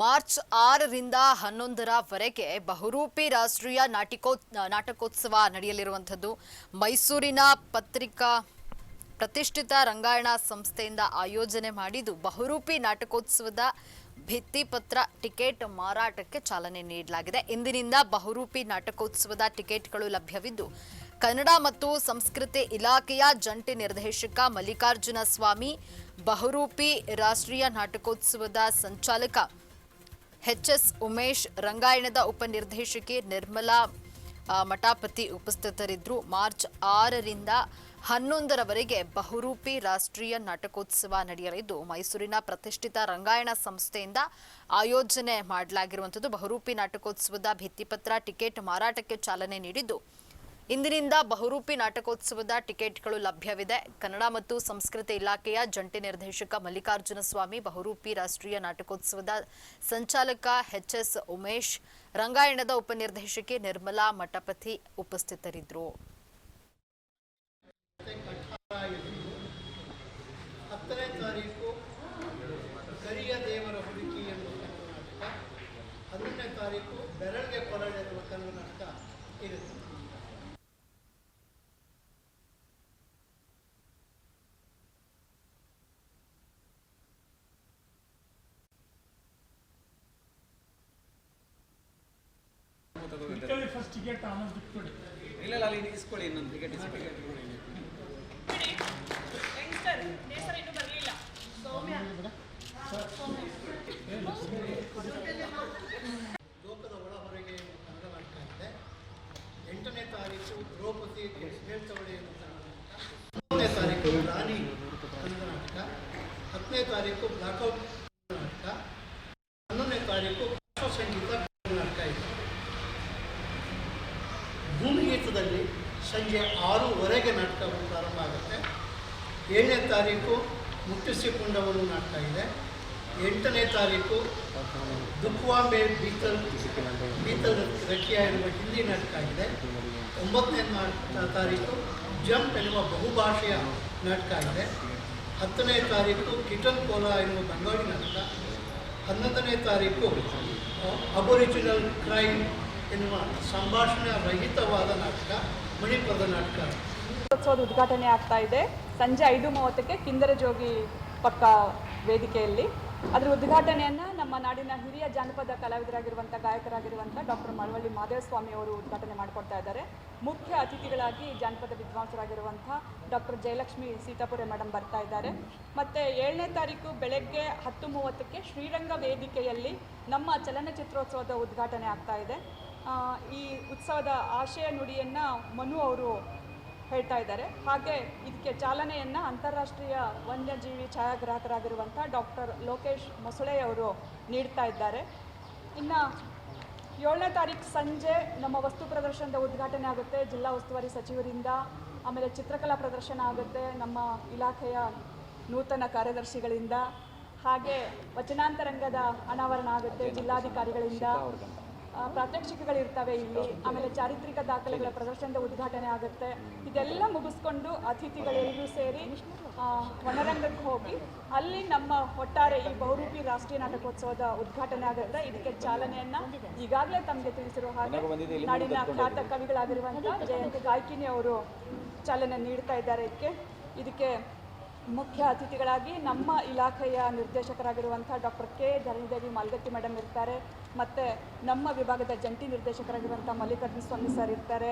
March 6ರಿಂದ 11ರವರೆಗೆ ಬಹುರೂಪಿ ರಾಷ್ಟ್ರೀಯ ನಾಟಕೋತ್ಸವ ನಡೆಯಲಿರುವಂಥದ್ದು ಮೈಸೂರಿನ ಪ್ರತಿಷ್ಠಿತ ರಂಗಾಯಣ ಸಂಸ್ಥೆಯಿಂದ ಆಯೋಜನೆ ಮಾಡಿದ್ದು ಬಹುರೂಪಿ ನಾಟಕೋತ್ಸವದ ಭಿತ್ತಿಪತ್ರ ಟಿಕೆಟ್ ಮಾರಾಟಕ್ಕೆ ಚಾಲನೆ ನೀಡಲಾಗಿದೆ. ಇಂದಿನಿಂದ ಬಹುರೂಪಿ ನಾಟಕೋತ್ಸವದ ಟಿಕೆಟ್ಗಳು ಲಭ್ಯವಿದ್ದು ಕನ್ನಡ ಮತ್ತು ಸಂಸ್ಕೃತಿ ಇಲಾಖೆಯ ಜಂಟಿ ನಿರ್ದೇಶಕ ಮಲ್ಲಿಕಾರ್ಜುನ ಸ್ವಾಮಿ, ಬಹುರೂಪಿ ರಾಷ್ಟ್ರೀಯ ನಾಟಕೋತ್ಸವದ ಸಂಚಾಲಕ ಎಚ್.ಎಸ್. ಉಮೇಶ್, ರಂಗಾಯಣದ ಉಪನಿರ್ದೇಶಕಿ ನಿರ್ಮಲಾ ಮಠಾಪತಿ ಉಪಸ್ಥಿತರಿದ್ದರು. ಮಾರ್ಚ್ 6ರಿಂದ 11ರವರೆಗೆ ಬಹುರೂಪಿ ರಾಷ್ಟ್ರೀಯ ನಾಟಕೋತ್ಸವ ನಡೆಯಲಿದ್ದು ಮೈಸೂರಿನ ಪ್ರತಿಷ್ಠಿತ ರಂಗಾಯಣ ಸಂಸ್ಥೆಯಿಂದ ಆಯೋಜನೆ ಮಾಡಲಾಗಿರುವಂಥದ್ದು. ಬಹುರೂಪಿ ನಾಟಕೋತ್ಸವದ ಭಿತ್ತಿಪತ್ರ ಟಿಕೆಟ್ ಮಾರಾಟಕ್ಕೆ ಚಾಲನೆ ನೀಡಿದ್ದು ಇಂದಿನಿಂದ ಬಹುರೂಪಿ ನಾಟಕೋತ್ಸವದ ಟಿಕೆಟ್ಗಳು ಲಭ್ಯವಿದೆ. ಕನ್ನಡ ಮತ್ತು ಸಂಸ್ಕೃತಿ ಇಲಾಖೆಯ ಜಂಟಿ ನಿರ್ದೇಶಕ ಮಲ್ಲಿಕಾರ್ಜುನ ಸ್ವಾಮಿ, ಬಹುರೂಪಿ ರಾಷ್ಟ್ರೀಯ ನಾಟಕೋತ್ಸವದ ಸಂಚಾಲಕ ಎಚ್.ಎಸ್. ಉಮೇಶ್, ರಂಗಾಯಣದ ಉಪನಿರ್ದೇಶಕಿ ನಿರ್ಮಲಾ ಮಠಪತಿ ಉಪಸ್ಥಿತರಿದ್ದರು. 10ನೇ ತಾರೀಕು ಕರಿಯ ದೇವರ ಹುಡುಕಿ ಎನ್ನುವ ಕನ್ನಡ ನಾಟಕ, 11ನೇ ತಾರೀಕು ಬೆರಳಿಗೆ ಕೊರಳೆನ್ನುವ ಕನ್ನಡ ನಾಟಕ ಇರುತ್ತೆ. ಫಸ್ಟ್ ಟಿಕೆಟ್ ಇಲ್ಲ ಅಲ್ಲಿ ಇಸ್ಕೊಳ್ಳಿ, ಇನ್ನೊಂದು ಟಿಕೆಟ್ ಇಸ್ಕೊಳ್ಳಿ. ಲೋಕದ ಒಳ ಹೊರಗೆ ಕನ್ನಡ ನಾಟಕ ಇದೆ. 8ನೇ ತಾರೀಕು ದ್ರೌಪದಿ ಹೇಳ್ತವಳೆ ಎನ್ನುವ ಕನ್ನಡ ನಾಟಕ, 9ನೇ ತಾರೀಕು ರಾಣಿ ಕನ್ನಡ ನಾಟಕ, 10ನೇ ತಾರೀಕು ಬ್ಲಾಕ್ಔಟ್ ನಾಟಕ, 11ನೇ ತಾರೀಕು ಸಂಗೀತ ನಾಟಕ ಇದೆ. ಭೂಮಿಗೀತದಲ್ಲಿ ಸಂಜೆ 6ವರೆಗೆ ನಾಟಕ ಪ್ರಾರಂಭ ಆಗುತ್ತೆ. 7ನೇ ತಾರೀಕು ಮುಟ್ಟಿಸಿಕೊಂಡವನು ನಾಟಕ ಇದೆ. 8ನೇ ತಾರೀಕು ದುಃಖವಾಂಬೆ ಬೀತಲ್ ರಕಿಯಾ ಎನ್ನುವ ಹಿಂದಿ ನಾಟಕ ಇದೆ. 9ನೇ ತಾರೀಕು ಜಂಪ್ ಎನ್ನುವ ಬಹುಭಾಷೆಯ ನಾಟಕ ಇದೆ. 10ನೇ ತಾರೀಕು ಕಿಟನ್ ಕೋಲಾ ಎನ್ನುವ ಬಂಗಾಳಿ ನಾಟಕ. 11ನೇ ತಾರೀಕು ಅಬೊರಿಜಿನಲ್ ಕ್ರೈಮ್ ಎನ್ನುವ ಸಂಭಾಷಣೆ ರಹಿತವಾದ ನಾಟಕ, ಮಣಿಪದ ನಾಟಕ. ಉತ್ಸವದ ಉದ್ಘಾಟನೆ ಆಗ್ತಾ ಇದೆ ಸಂಜೆ 5:30ಕ್ಕೆ ಕಿಂದರಜೋಗಿ ಪಕ್ಕ ವೇದಿಕೆಯಲ್ಲಿ. ಅದರ ಉದ್ಘಾಟನೆಯನ್ನು ನಮ್ಮ ನಾಡಿನ ಹಿರಿಯ ಜಾನಪದ ಕಲಾವಿದರಾಗಿರುವಂಥ ಗಾಯಕರಾಗಿರುವಂಥ ಡಾಕ್ಟರ್ ಮಳವಳ್ಳಿ ಮಾದೇವಸ್ವಾಮಿ ಅವರು ಉದ್ಘಾಟನೆ ಮಾಡಿಕೊಡ್ತಾ ಇದ್ದಾರೆ. ಮುಖ್ಯ ಅತಿಥಿಗಳಾಗಿ ಜಾನಪದ ವಿದ್ವಾಂಸರಾಗಿರುವಂಥ ಡಾಕ್ಟರ್ ಜಯಲಕ್ಷ್ಮಿ ಸೀತಾಪುರೆ ಮೇಡಮ್ ಬರ್ತಾ ಇದ್ದಾರೆ. ಮತ್ತು 7ನೇ ತಾರೀಕು ಬೆಳಗ್ಗೆ 10:30ಕ್ಕೆ ಶ್ರೀರಂಗ ವೇದಿಕೆಯಲ್ಲಿ ನಮ್ಮ ಚಲನಚಿತ್ರೋತ್ಸವದ ಉದ್ಘಾಟನೆ ಆಗ್ತಾ ಇದೆ. ಈ ಉತ್ಸವದ ಆಶಯ ನುಡಿಯನ್ನು ಮನು ಅವರು ಹೇಳ್ತಾ ಇದ್ದಾರೆ. ಹಾಗೆ ಇದಕ್ಕೆ ಚಾಲನೆಯನ್ನು ಅಂತಾರಾಷ್ಟ್ರೀಯ ವನ್ಯಜೀವಿ ಛಾಯಾಗ್ರಾಹಕರಾಗಿರುವಂಥ ಡಾಕ್ಟರ್ ಲೋಕೇಶ್ ಮೊಸಳೆ ಅವರು ನೀಡ್ತಾ ಇದ್ದಾರೆ. ಇನ್ನು 7ನೇ ತಾರೀಕು ಸಂಜೆ ನಮ್ಮ ವಸ್ತು ಪ್ರದರ್ಶನದ ಉದ್ಘಾಟನೆ ಆಗುತ್ತೆ ಜಿಲ್ಲಾ ಉಸ್ತುವಾರಿ ಸಚಿವರಿಂದ. ಆಮೇಲೆ ಚಿತ್ರಕಲಾ ಪ್ರದರ್ಶನ ಆಗುತ್ತೆ ನಮ್ಮ ಇಲಾಖೆಯ ನೂತನ ಕಾರ್ಯದರ್ಶಿಗಳಿಂದ. ಹಾಗೆ ವಚನಾಂತರಂಗದ ಅನಾವರಣ ಆಗುತ್ತೆ ಜಿಲ್ಲಾಧಿಕಾರಿಗಳಿಂದ. ಪ್ರಾತ್ಯಕ್ಷಿಕೆಗಳಿರ್ತವೆ ಇಲ್ಲಿ. ಆಮೇಲೆ ಚಾರಿತ್ರಿಕ ದಾಖಲೆಗಳ ಪ್ರದರ್ಶನದ ಉದ್ಘಾಟನೆ ಆಗುತ್ತೆ. ಇದೆಲ್ಲ ಮುಗಿಸ್ಕೊಂಡು ಅತಿಥಿಗಳೆಲ್ಲರೂ ಸೇರಿ ವನರಂಗಕ್ಕೆ ಹೋಗಿ ಅಲ್ಲಿ ನಮ್ಮ ಒಟ್ಟಾರೆ ಈ ಬಹುರೂಪಿ ರಾಷ್ಟ್ರೀಯ ನಾಟಕೋತ್ಸವದ ಉದ್ಘಾಟನೆ ಆಗುತ್ತೆ. ಇದಕ್ಕೆ ಚಾಲನೆಯನ್ನು ಈಗಾಗಲೇ ತಮಗೆ ತಿಳಿಸಿರುವ ಹಾಗೆ ನಾಡಿನ ಖ್ಯಾತ ಕವಿಗಳಾಗಿರುವಂಥ ಜಯಂತಿ ಗಾಯಕಿನಿ ಅವರು ಚಾಲನೆ ನೀಡ್ತಾ ಇದ್ದಾರೆ. ಇದಕ್ಕೆ ಮುಖ್ಯ ಅತಿಥಿಗಳಾಗಿ ನಮ್ಮ ಇಲಾಖೆಯ ನಿರ್ದೇಶಕರಾಗಿರುವಂಥ doctor K Dharanidevi Malgatti madam ಇರ್ತಾರೆ. ಮತ್ತು ನಮ್ಮ ವಿಭಾಗದ ಜಂಟಿ ನಿರ್ದೇಶಕರಾಗಿರುವಂಥ ಮಲ್ಲಿಕಾರ್ಜುನ ಸ್ವಾಮಿ ಸರ್ ಇರ್ತಾರೆ.